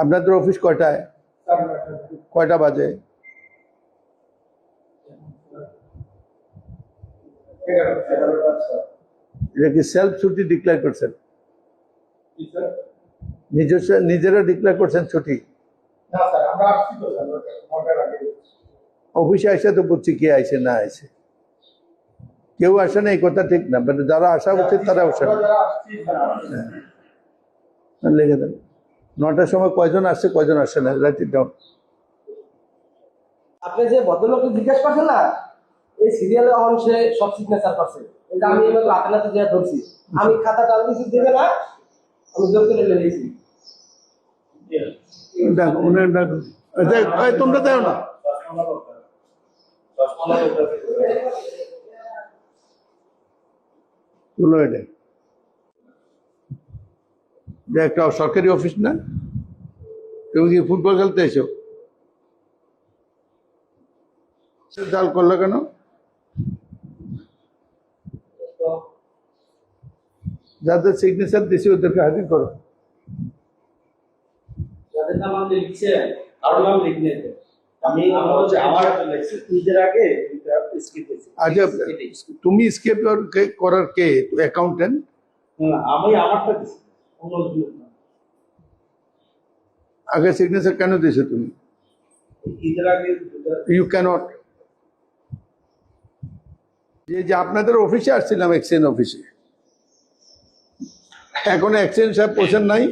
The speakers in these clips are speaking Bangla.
আপনাদের অফিস কয়টায়? কয়টা বাজে? এটা কি সেলফ ছুটি ডিক্লেয়ার করছেন? নিজেরা ডিক্লেয়ার করছেন ছুটি? অফিসে আসে তো বুঝছি কে আইসে না আইসে। কেউ আসে না এই কথা ঠিক না, বাট যারা আসা উচিত তারা আসে না। লিখে দেন 9টার সময় কয়জন আসছে কয়জন আসছে না, রাইট ইট ডাউন। আপনি যে ভদ্রলোককে জিজ্ঞেস করছেন না, এই সিরিয়ালে অংশে সব সিগনেচার করছে, এটা আমি এবার রাতে দিয়ে ধরছি। আমি খাতাটা কিছু দেবে না, আমি জোর করে লেগেছি। দেখো তোমরা দেও না। এটা একটা সরকারি অফিস না? তুমি কি ফুটবল খেলতে এসো? জাল করলো কেন? যাদের সিগনেচার দিছি ওদেরকে হাজির করো। যাদের নাম আপনি লিখছেন আর নাম লিখনে আমি আমার নিজের আগে স্কিপ দিয়েছি। আচ্ছা, তুমি স্কেপ করার কে? অ্যাকাউন্টেন্ট? না, আমি আমারটা দিছি। আগে সিগনেচার কেন দিয়েছো তুমি? নিজের আগে ইউ ক্যানট। যে আপনাদের অফিসে আসছিলাম, এক্সচেঞ্জ অফিসে, এখন এক্সচেঞ্জ সাহেব পোষণ নাই,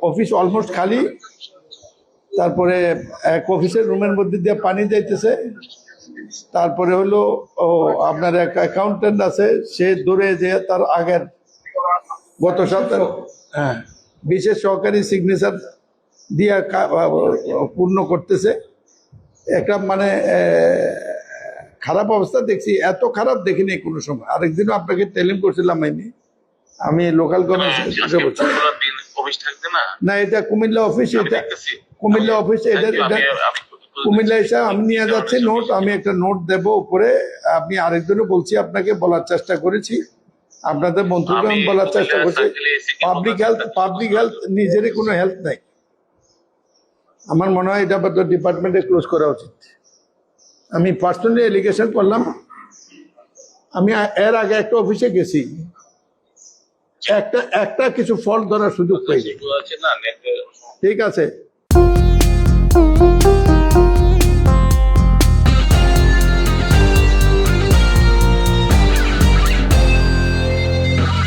অফিস অলমোস্ট খালি। তারপরে এক অফিসের রুমের মধ্যে দিয়ে পানি যাইতেছে। তারপরে হলো আপনার এক অ্যাকাউন্টেন্ট আছে, সে দূরে যে তার আগের গত সপ্তাহে বিশেষ সহকারী সিগনেচার দিয়ে পূর্ণ করতেছে। একটা মানে খারাপ অবস্থা দেখছি, এত খারাপ দেখিনি কোনো সময়। আরেকদিনও আপনাকে টেলিম করছিলাম আমি লোকাল গভর্নমেন্ট না, এটা কুমিল্লা অফিস, এটা কুমিল্লা অফিস। কুমিল্লা এসে আমি নিয়ে যাচ্ছি নোট, আমি একটা নোট দেব উপরে। আমি আরেকজনও বলছি, আপনাকে বলার চেষ্টা করেছি, আপনাদের মন্ত্রীকে আমি বলার চেষ্টা করছি, পাবলিক হেলথ নিজেরই কোনো হেলথ নাই। আমার মনে হয় এটা ডিপার্টমেন্টে ক্লোজ করা উচিত। আমি পার্সোনালি এলিগেশন করলাম। আমি এর আগে একটা অফিসে গেছি, একটা কিছু ফল্ট ধরার সুযোগ পাইনি। ঠিক আছে।